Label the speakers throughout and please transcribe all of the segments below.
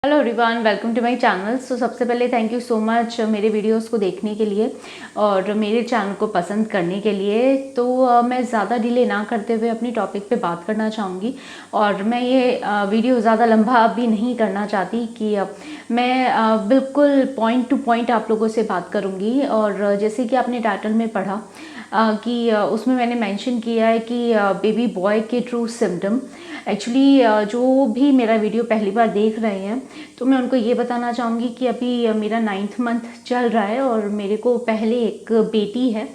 Speaker 1: Hello everyone, welcome to my channel. So सबसे पहले thank you so much मेरे videos को देखने के लिए और मेरे चैनल को पसंद करने के लिए। तो मैं ज़्यादा डिले ना करते हुए अपनी टॉपिक पे बात करना चाहूँगी और मैं ये वीडियो ज़्यादा लंबा भी नहीं करना चाहती कि मैं बिल्कुल पॉइंट टू पॉइंट आप लोगों से बात करूँगी। और जैसे कि आपने टाइटल में पढ़ा कि उसमें मैंने मेंशन किया है कि बेबी बॉय के ट्रू सिम्टम। एक्चुअली जो भी मेरा वीडियो पहली बार देख रहे हैं तो मैं उनको ये बताना चाहूँगी कि अभी मेरा 9th मंथ चल रहा है और मेरे को पहले एक बेटी है।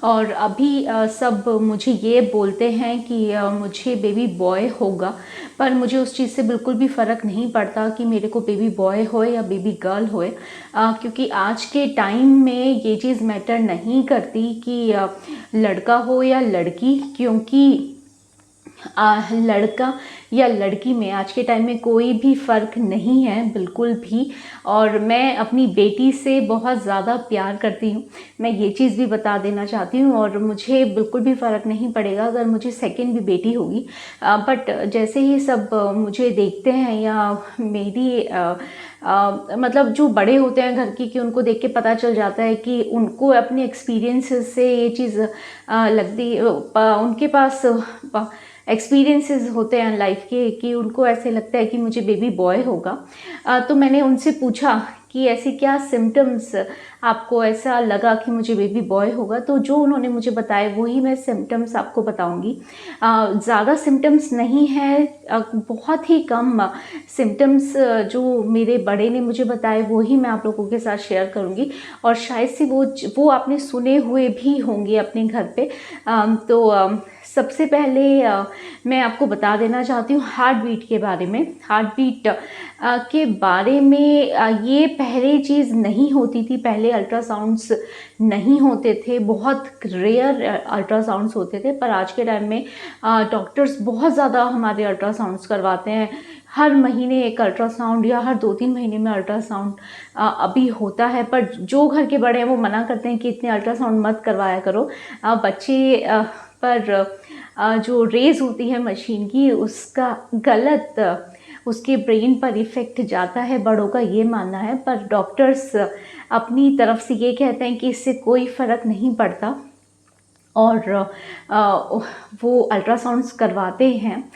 Speaker 1: और अभी सब मुझे ये बोलते हैं कि मुझे बेबी बॉय होगा, पर मुझे उस चीज़ से बिल्कुल भी फ़र्क नहीं पड़ता कि मेरे को बेबी बॉय होए या बेबी गर्ल होए, क्योंकि आज के टाइम में ये चीज़ मैटर नहीं करती कि लड़का हो या लड़की, क्योंकि लड़का या लड़की में आज के टाइम में कोई भी फ़र्क नहीं है बिल्कुल भी। और मैं अपनी बेटी से बहुत ज़्यादा प्यार करती हूँ, मैं ये चीज़ भी बता देना चाहती हूँ। और मुझे बिल्कुल भी फ़र्क नहीं पड़ेगा अगर मुझे सेकंड भी बेटी होगी। बट जैसे ही सब मुझे देखते हैं या मेरी मतलब जो बड़े होते हैं घर की, कि उनको देख के पता चल जाता है कि उनको अपने एक्सपीरियंसेस से ये चीज़ लगती, उनके पास एक्सपीरियंसेस होते हैं लाइफ के, कि उनको ऐसे लगता है कि मुझे बेबी बॉय होगा। तो मैंने उनसे पूछा कि ऐसे क्या सिम्टम्स आपको ऐसा लगा कि मुझे बेबी बॉय होगा, तो जो उन्होंने मुझे बताया वही मैं सिम्टम्स आपको बताऊंगी। ज़्यादा सिम्टम्स नहीं है, बहुत ही कम सिम्टम्स जो मेरे बड़े ने मुझे बताए वही मैं आप लोगों के साथ शेयर करूंगी। और शायद से वो आपने सुने हुए भी होंगे अपने घर पे। सबसे पहले मैं आपको बता देना चाहती हूँ हार्ट बीट के बारे में। हार्ट बीट के बारे में ये पहले चीज़ नहीं होती थी, पहले अल्ट्रासाउंड्स नहीं होते थे, बहुत रेयर अल्ट्रासाउंड्स होते थे। पर आज के टाइम में डॉक्टर्स बहुत ज़्यादा हमारे अल्ट्रासाउंड्स करवाते हैं। हर महीने एक अल्ट्रासाउंड या हर 2-3 महीने में अल्ट्रासाउंड अभी होता है। पर जो घर के बड़े हैं वो मना करते हैं कि इतने अल्ट्रासाउंड मत करवाया करो, बच्चे पर जो रेज होती है मशीन की उसका गलत उसके ब्रेन पर इफ़ेक्ट जाता है, बड़ों का ये मानना है। पर डॉक्टर्स अपनी तरफ से ये कहते हैं कि इससे कोई फ़र्क नहीं पड़ता और वो अल्ट्रासाउंड्स करवाते हैं।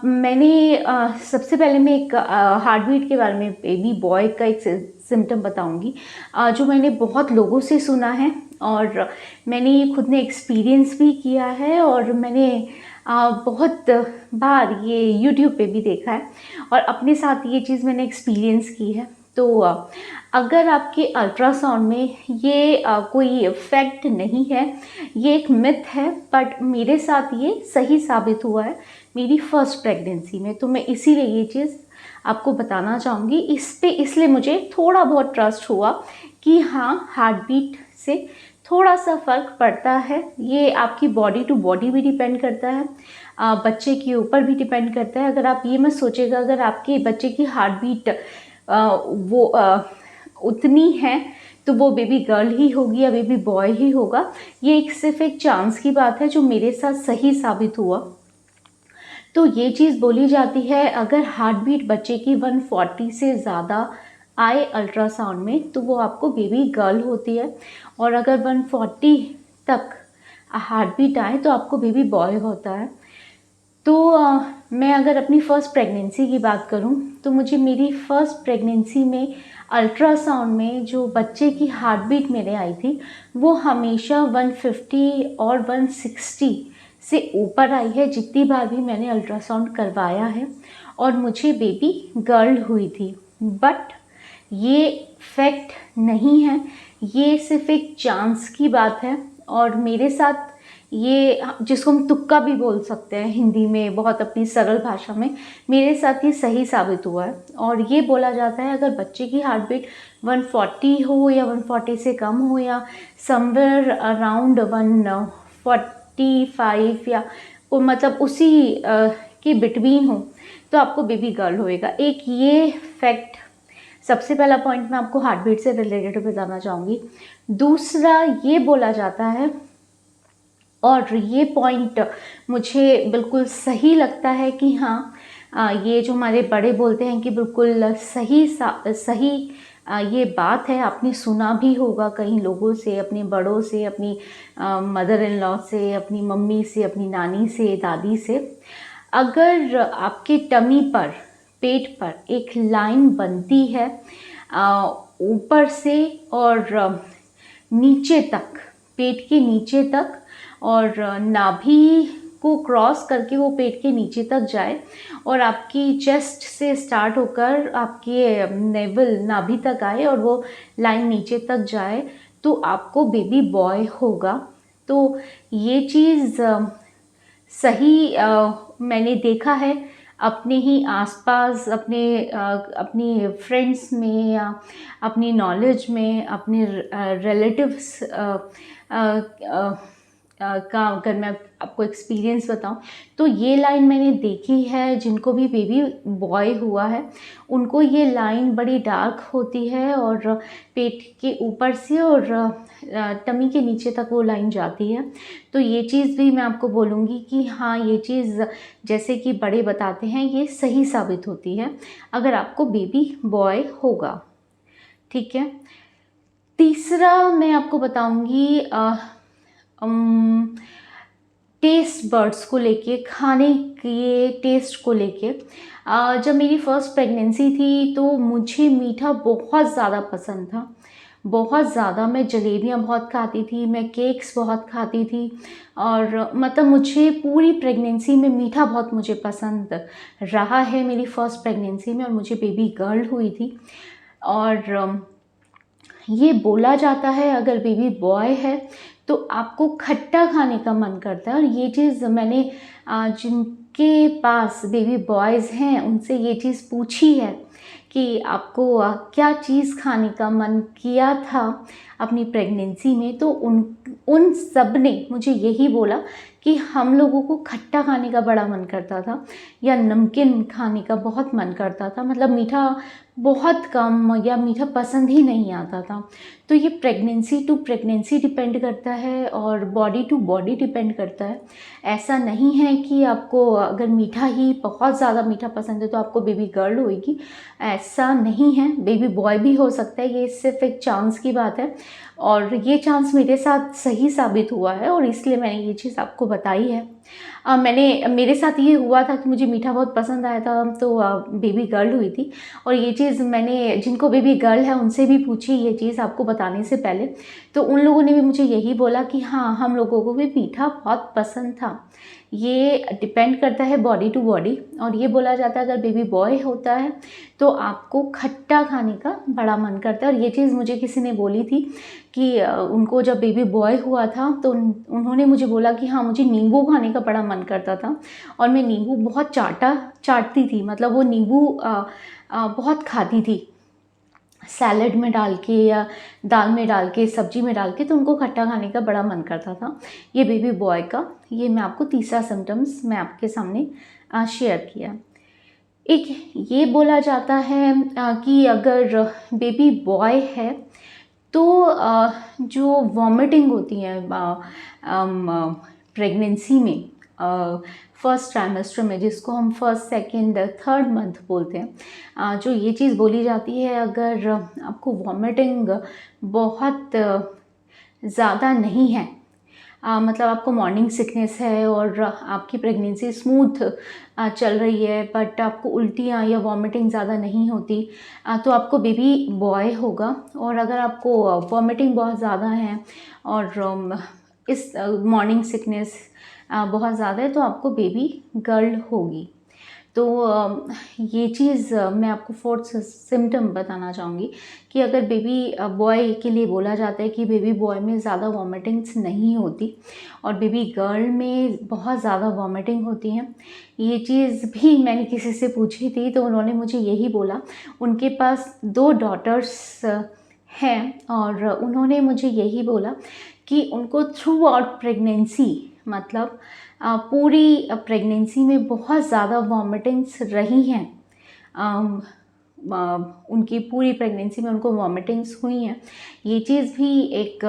Speaker 1: मैंने सबसे पहले मैं एक हार्ट बीट के बारे में, बेबी बॉय का एक सिम्टम बताऊंगी जो मैंने बहुत लोगों से सुना है और मैंने ये खुद ने एक्सपीरियंस भी किया है और मैंने बहुत बार ये यूट्यूब पे भी देखा है और अपने साथ ये चीज़ मैंने एक्सपीरियंस की है। तो अगर आपके अल्ट्रासाउंड में ये कोई फैक्ट नहीं है, ये एक मिथ है, बट मेरे साथ ये सही साबित हुआ है मेरी फर्स्ट प्रेगनेंसी में। तो मैं इसीलिए ये चीज़ आपको बताना चाहूँगी। इसलिए मुझे थोड़ा बहुत ट्रस्ट हुआ कि हाँ, हार्ट बीट से थोड़ा सा फ़र्क पड़ता है। ये आपकी बॉडी टू बॉडी भी डिपेंड करता है, बच्चे के ऊपर भी डिपेंड करता है। अगर आप ये मत सोचेगा अगर आपके बच्चे की हार्ट बीट उतनी है तो वो बेबी गर्ल ही होगी या बेबी बॉय ही होगा। ये सिर्फ एक चांस की बात है जो मेरे साथ सही साबित हुआ। तो ये चीज़ बोली जाती है अगर हार्ट बीट बच्चे की 140 से ज़्यादा आए अल्ट्रासाउंड में तो वो आपको बेबी गर्ल होती है, और अगर 140 तक हार्ट बीट आए तो आपको बेबी बॉय होता है। तो मैं अगर अपनी फ़र्स्ट प्रेगनेंसी की बात करूं तो मुझे मेरी फ़र्स्ट प्रेगनेंसी में अल्ट्रासाउंड में जो बच्चे की हार्ट बीट मेरे आई थी वो हमेशा 150 और 160 से ऊपर आई है जितनी बार भी मैंने अल्ट्रासाउंड करवाया है, और मुझे बेबी गर्ल हुई थी। बट ये फैक्ट नहीं है, ये सिर्फ एक चांस की बात है। और मेरे साथ ये, जिसको हम तुक्का भी बोल सकते हैं हिंदी में बहुत अपनी सरल भाषा में, मेरे साथ ये सही साबित हुआ है। और ये बोला जाता है अगर बच्चे की हार्ट बीट 140 हो या 140 से कम हो या समवेयर अराउंड 145 या मतलब उसी के बिटवीन हो तो आपको बेबी गर्ल होएगा। एक ये फैक्ट, सबसे पहला पॉइंट मैं आपको हार्ट बीट से रिलेटेड बताना चाहूँगी। दूसरा ये बोला जाता है और ये पॉइंट मुझे बिल्कुल सही लगता है कि हाँ, ये जो हमारे बड़े बोलते हैं कि बिल्कुल सही ये बात है। आपने सुना भी होगा कई लोगों से, अपने बड़ों से, अपनी मदर इन लॉ से, अपनी मम्मी से, अपनी नानी से, दादी से। अगर आपके टमी पर, पेट पर एक लाइन बनती है ऊपर से और नीचे तक, पेट के नीचे तक, और नाभि को क्रॉस करके वो पेट के नीचे तक जाए और आपकी चेस्ट से स्टार्ट होकर आपके नेवल, नाभि तक आए और वो लाइन नीचे तक जाए, तो आपको बेबी बॉय होगा। तो ये चीज़ सही मैंने देखा है अपने ही आसपास, अपनी फ्रेंड्स में या अपनी नॉलेज में, अपने रिलेटिव्स का अगर मैं आपको एक्सपीरियंस बताऊं तो ये लाइन मैंने देखी है। जिनको भी बेबी बॉय हुआ है उनको ये लाइन बड़ी डार्क होती है और पेट के ऊपर से और टमी के नीचे तक वो लाइन जाती है। तो ये चीज़ भी मैं आपको बोलूँगी कि हाँ, ये चीज़ जैसे कि बड़े बताते हैं ये सही साबित होती है अगर आपको बेबी बॉय होगा। ठीक है। तीसरा मैं आपको बताऊँगी टेस्ट बर्ड्स को लेके, खाने के टेस्ट को लेके। जब मेरी फ़र्स्ट प्रेगनेंसी थी तो मुझे मीठा बहुत ज़्यादा पसंद था, बहुत ज़्यादा। मैं जलेबियाँ बहुत खाती थी, मैं केक्स बहुत खाती थी और मतलब मुझे पूरी प्रेगनेंसी में मीठा बहुत मुझे पसंद रहा है मेरी फ़र्स्ट प्रेगनेंसी में। और मुझे बेबी गर्ल हुई थी और ये बोला जाता है अगर बेबी बॉय है तो आपको खट्टा खाने का मन करता है। और ये चीज़ मैंने जिनके पास बेबी बॉयज़ हैं उनसे ये चीज़ पूछी है कि आपको क्या चीज़ खाने का मन किया था अपनी प्रेगनेंसी में, तो उन सब ने मुझे यही बोला कि हम लोगों को खट्टा खाने का बड़ा मन करता था या नमकीन खाने का बहुत मन करता था, मतलब मीठा बहुत कम या मीठा पसंद ही नहीं आता था। तो ये प्रेगनेंसी टू प्रेगनेंसी डिपेंड करता है और बॉडी टू बॉडी डिपेंड करता है। ऐसा नहीं है कि आपको अगर मीठा ही बहुत ज़्यादा मीठा पसंद है तो आपको बेबी गर्ल होगी, ऐसा नहीं है। बेबी बॉय भी हो सकता है, ये सिर्फ एक चांस की बात है और ये चांस मेरे साथ सही साबित हुआ है और इसलिए मैंने ये चीज़ आपको बताई है। मेरे साथ ये हुआ था कि मुझे मीठा बहुत पसंद आया था तो बेबी गर्ल हुई थी। और ये चीज़ मैंने जिनको बेबी गर्ल है उनसे भी पूछी ये चीज़ आपको बताने से पहले, तो उन लोगों ने भी मुझे यही बोला कि हाँ, हम लोगों को भी मीठा बहुत पसंद था। ये डिपेंड करता है बॉडी टू बॉडी। और ये बोला जाता है अगर बेबी बॉय होता है तो आपको खट्टा खाने का बड़ा मन करता है। और ये चीज़ मुझे किसी ने बोली थी कि उनको जब बेबी बॉय हुआ था तो उन्होंने मुझे बोला कि हाँ, मुझे नींबू खाने का बड़ा मन करता था और मैं नींबू बहुत चाटती थी, मतलब वो नींबू बहुत खाती थी सैलड में डाल के या दाल में डाल के, सब्जी में डाल के, तो उनको खट्टा खाने का बड़ा मन करता था। ये बेबी बॉय का, ये मैं आपको तीसरा सिम्टम्स मैं आपके सामने शेयर किया। एक ये बोला जाता है कि अगर बेबी बॉय है तो जो वॉमिटिंग होती है प्रेगनेंसी में, फर्स्ट ट्राइमेस्टर में, जिसको हम फर्स्ट, सेकंड, थर्ड मंथ बोलते हैं, जो ये चीज़ बोली जाती है अगर आपको वॉमिटिंग बहुत ज़्यादा नहीं है, मतलब आपको मॉर्निंग सिकनेस है और आपकी प्रेगनेंसी स्मूथ चल रही है बट आपको उल्टियाँ या वॉमिटिंग ज़्यादा नहीं होती, तो आपको बेबी बॉय होगा। और अगर आपको वॉमिटिंग बहुत ज़्यादा है और इस मॉर्निंग सिकनेस बहुत ज़्यादा है तो आपको बेबी गर्ल होगी। तो ये चीज़ मैं आपको फोर्थ सिम्टम बताना चाहूँगी कि अगर बेबी बॉय के लिए बोला जाता है कि बेबी बॉय में ज़्यादा वॉमिटिंग्स नहीं होती और बेबी गर्ल में बहुत ज़्यादा वॉमिटिंग होती हैं। ये चीज़ भी मैंने किसी से पूछी थी तो उन्होंने मुझे यही बोला। उनके पास 2 डॉटर्स हैं और उन्होंने मुझे यही बोला कि उनको थ्रू आउट प्रेगनेंसी, मतलब पूरी प्रेगनेंसी में बहुत ज़्यादा वॉमिटिंग्स रही हैं। उनकी पूरी प्रेगनेंसी में उनको वॉमिटिंग्स हुई हैं। ये चीज़ भी एक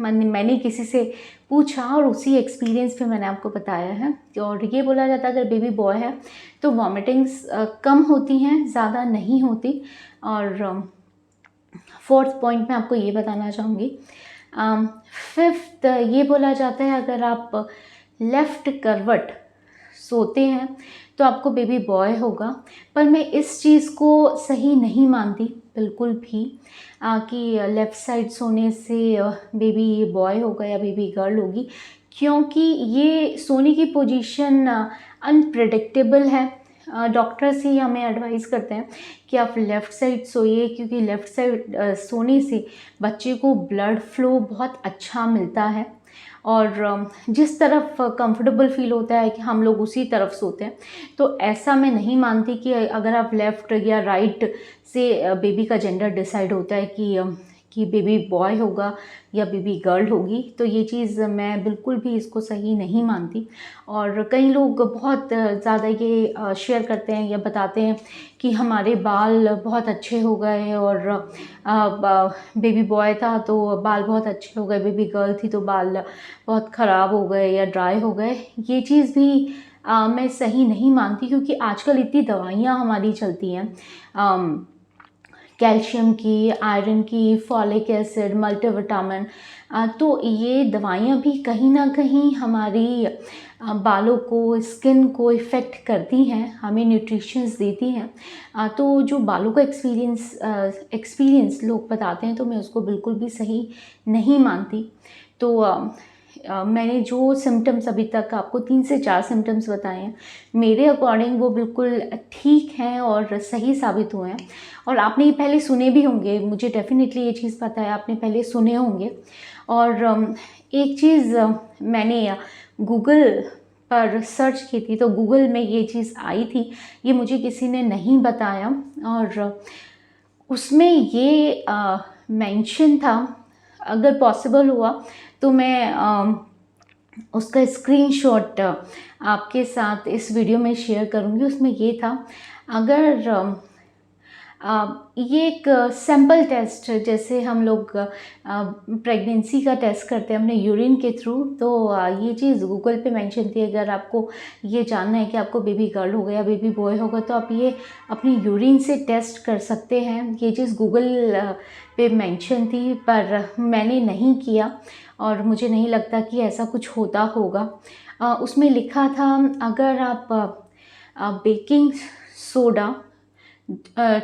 Speaker 1: मैंने किसी से पूछा और उसी एक्सपीरियंस पे मैंने आपको बताया है। और ये बोला जाता है अगर बेबी बॉय है तो वॉमिटिंग्स कम होती हैं, ज़्यादा नहीं होती। और फोर्थ पॉइंट मैं आपको ये बताना चाहूँगी। फिफ्थ ये बोला जाता है अगर आप लेफ़्ट करवट सोते हैं तो आपको बेबी बॉय होगा। पर मैं इस चीज़ को सही नहीं मानती बिल्कुल भी कि लेफ़्ट साइड सोने से बेबी बॉय होगा या बेबी गर्ल होगी, क्योंकि ये सोने की पोजीशन अनप्रेडिक्टेबल है। डॉक्टर्स ही हमें एडवाइस करते हैं कि आप लेफ़्ट साइड सोइए, क्योंकि लेफ़्ट साइड सोने से बच्चे को ब्लड फ्लो बहुत अच्छा मिलता है और जिस तरफ कंफर्टेबल फील होता है कि हम लोग उसी तरफ सोते हैं। तो ऐसा मैं नहीं मानती कि अगर आप लेफ़्ट या राइट से बेबी का जेंडर डिसाइड होता है कि बेबी बॉय होगा या बेबी गर्ल होगी, तो ये चीज़ मैं बिल्कुल भी इसको सही नहीं मानती। और कई लोग बहुत ज़्यादा ये शेयर करते हैं या बताते हैं कि हमारे बाल बहुत अच्छे हो गए और बेबी बॉय था तो बाल बहुत अच्छे हो गए, बेबी गर्ल थी तो बाल बहुत ख़राब हो गए या ड्राई हो गए। ये चीज़ भी मैं सही नहीं मानती, क्योंकि आजकल इतनी दवाइयाँ हमारी चलती हैं कैल्शियम की, आयरन की, फॉलिक एसिड, मल्टीविटामिन। तो ये दवाइयाँ भी कहीं ना कहीं हमारी बालों को, स्किन को इफ़ेक्ट करती हैं, हमें न्यूट्रिशंस देती हैं। तो जो बालों का एक्सपीरियंस लोग बताते हैं तो मैं उसको बिल्कुल भी सही नहीं मानती। तो मैंने जो सिम्टम्स अभी तक आपको 3 से 4 सिम्टम्स बताए हैं, मेरे अकॉर्डिंग वो बिल्कुल ठीक हैं और सही साबित हुए हैं। और आपने ये पहले सुने भी होंगे, मुझे डेफिनेटली ये चीज़ पता है, आपने पहले सुने होंगे। और एक चीज़ मैंने गूगल पर सर्च की थी तो गूगल में ये चीज़ आई थी, ये मुझे किसी ने नहीं बताया। और उसमें ये मेंशन था, अगर पॉसिबल हुआ तो मैं उसका स्क्रीनशॉट आपके साथ इस वीडियो में शेयर करूँगी। उसमें ये था, अगर ये एक सैंपल टेस्ट, जैसे हम लोग प्रेगनेंसी का टेस्ट करते हैं अपने यूरिन के थ्रू, तो ये चीज़ गूगल पे मेंशन थी। अगर आपको ये जानना है कि आपको बेबी गर्ल होगा या बेबी बॉय होगा तो आप ये अपनी यूरिन से टेस्ट कर सकते हैं। ये चीज़ गूगल पे मेंशन थी, पर मैंने नहीं किया और मुझे नहीं लगता कि ऐसा कुछ होता होगा। उसमें लिखा था, अगर आप baking soda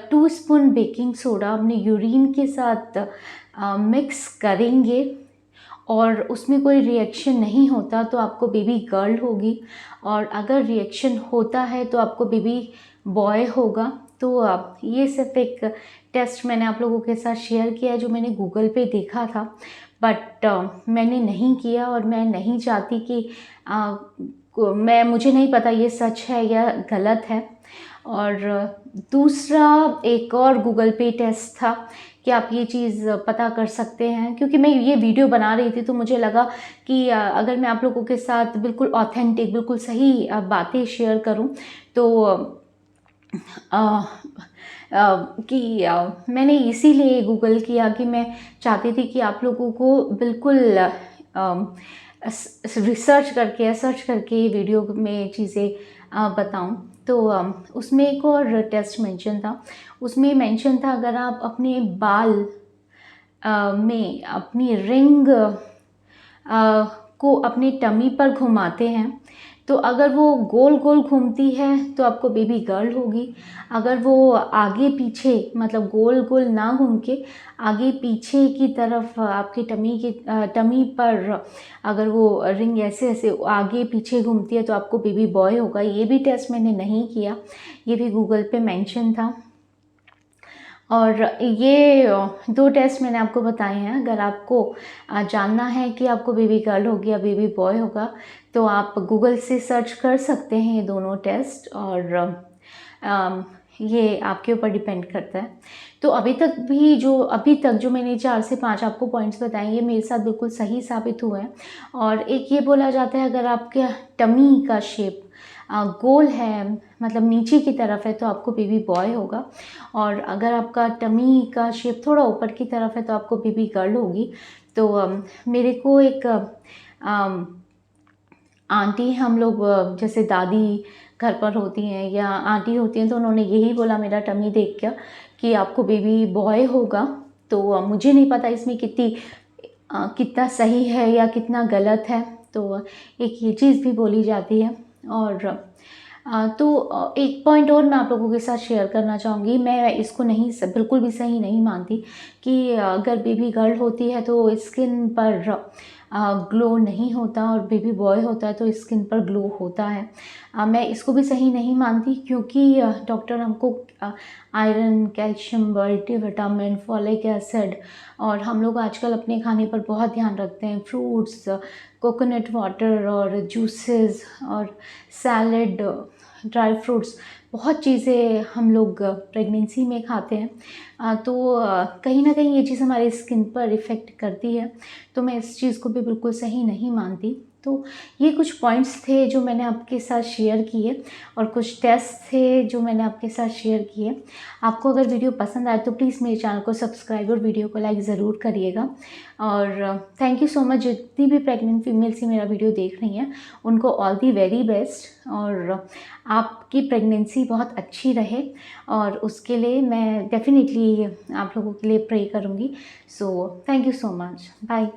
Speaker 1: 2 spoon baking soda अपने यूरिन के साथ मिक्स करेंगे और उसमें कोई रिएक्शन नहीं होता तो आपको बेबी गर्ल होगी, और अगर रिएक्शन होता है तो आपको बेबी बॉय होगा। तो ये सिर्फ एक टेस्ट मैंने आप लोगों के साथ शेयर किया है जो मैंने गूगल पे देखा था, बट मैंने नहीं किया और मैं नहीं चाहती कि मुझे नहीं पता ये सच है या गलत है। और दूसरा एक और गूगल पे टेस्ट था कि आप ये चीज़ पता कर सकते हैं, क्योंकि मैं ये वीडियो बना रही थी तो मुझे लगा कि अगर मैं आप लोगों के साथ बिल्कुल ऑथेंटिक, बिल्कुल सही बातें शेयर करूं तो मैंने इसीलिए गूगल किया कि मैं चाहती थी कि आप लोगों को बिल्कुल रिसर्च करके, सर्च करके ये वीडियो में चीज़ें बताऊं। तो उसमें एक और टेस्ट मेंशन था, उसमें मेंशन था अगर आप अपने बाल में अपनी रिंग को अपने टमी पर घुमाते हैं तो अगर वो गोल गोल घूमती है तो आपको बेबी गर्ल होगी। अगर वो आगे पीछे, मतलब गोल गोल ना घूम के आगे पीछे की तरफ आपके टमी पर अगर वो रिंग ऐसे ऐसे आगे पीछे घूमती है तो आपको बेबी बॉय होगा। ये भी टेस्ट मैंने नहीं किया, ये भी गूगल पे मेंशन था। और ये 2 टेस्ट मैंने आपको बताए हैं। अगर आपको जानना है कि आपको बेबी गर्ल होगी या बेबी बॉय होगा तो आप गूगल से सर्च कर सकते हैं ये दोनों टेस्ट, और ये आपके ऊपर डिपेंड करता है। तो अभी तक जो मैंने 4 से 5 आपको पॉइंट्स बताए ये मेरे साथ बिल्कुल सही साबित हुए हैं। और एक ये बोला जाता है अगर आपके टमी का शेप गोल है, मतलब नीचे की तरफ है, तो आपको बेबी बॉय होगा, और अगर आपका टमी का शेप थोड़ा ऊपर की तरफ है तो आपको बेबी गर्ल होगी। तो मेरे को एक आंटी, हम लोग जैसे दादी घर पर होती हैं या आंटी होती हैं, तो उन्होंने यही बोला मेरा टमी देख कर कि आपको बेबी बॉय होगा। तो मुझे नहीं पता इसमें कितना सही है या कितना गलत है। तो एक ये चीज़ भी बोली जाती है। और एक पॉइंट और मैं आप लोगों के साथ शेयर करना चाहूँगी। मैं इसको बिल्कुल भी सही नहीं मानती कि अगर बेबी गर्ल होती है तो स्किन पर ग्लो नहीं होता और बेबी बॉय होता है तो स्किन पर ग्लो होता है। मैं इसको भी सही नहीं मानती, क्योंकि डॉक्टर हमको iron, calcium, multivitamin, folic acid, और हम लोग आजकल अपने खाने पर बहुत ध्यान रखते हैं। फ्रूट्स, कोकोनट वाटर और जूसेस और सैलड, ड्राई फ्रूट्स, बहुत चीज़ें हम लोग प्रेगनेंसी में खाते हैं। तो कहीं ना कहीं ये चीज़ हमारी स्किन पर इफ़ेक्ट करती है। तो मैं इस चीज़ को भी बिल्कुल सही नहीं मानती। तो ये कुछ पॉइंट्स थे जो मैंने आपके साथ शेयर किए, और कुछ टेस्ट थे जो मैंने आपके साथ शेयर किए। आपको अगर वीडियो पसंद आए तो प्लीज़ मेरे चैनल को सब्सक्राइब और वीडियो को लाइक ज़रूर करिएगा। और थैंक यू सो मच, जितनी भी प्रेग्नेंट फीमेल्स ही मेरा वीडियो देख रही हैं उनको ऑल दी वेरी बेस्ट, और आपकी प्रेगनेंसी बहुत अच्छी रहे, और उसके लिए मैं डेफिनेटली आप लोगों के लिए प्रे करूँगी। So thank you so much, bye.